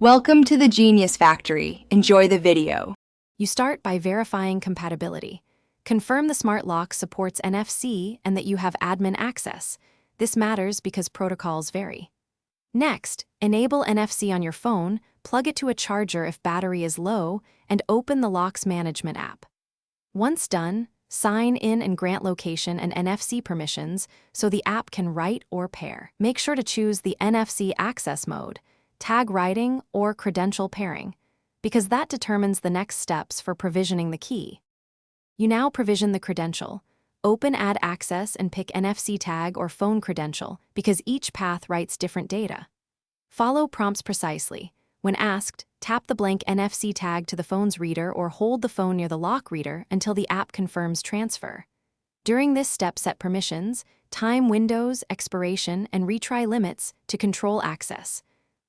Welcome to the Genius Factory. Enjoy the video. You start by verifying compatibility. Confirm the smart lock supports NFC and that you have admin access. This matters because protocols vary. Next, enable NFC on your phone, plug it to a charger if battery is low, and open the Locks Management app. Once done, sign in and grant location and NFC permissions so the app can write or pair. Make sure to choose the NFC access mode, tag writing, or credential pairing, because that determines the next steps for provisioning the key. You now provision the credential. Open Add Access and pick NFC tag or phone credential because each path writes different data. Follow prompts precisely. When asked, tap the blank NFC tag to the phone's reader or hold the phone near the lock reader until the app confirms transfer. During this step, set permissions, time windows, expiration, and retry limits to control access.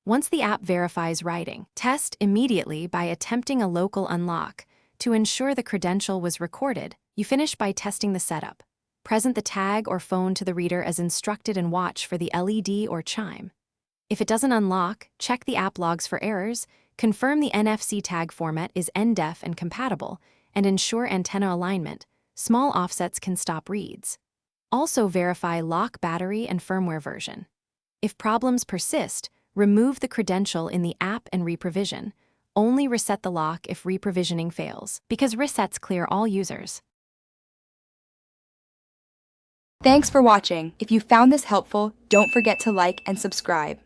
Once the app verifies writing, test immediately by attempting a local unlock. To ensure the credential was recorded, you finish by testing the setup. Present the tag or phone to the reader as instructed and watch for the LED or chime. If it doesn't unlock, check the app logs for errors, confirm the NFC tag format is NDEF and compatible, and ensure antenna alignment. Small offsets can stop reads. Also verify lock battery and firmware version. If problems persist, remove the credential in the app and reprovision. Only reset the lock if reprovisioning fails, because resets clear all users. Thanks for watching. If you found this helpful, don't forget to like and subscribe.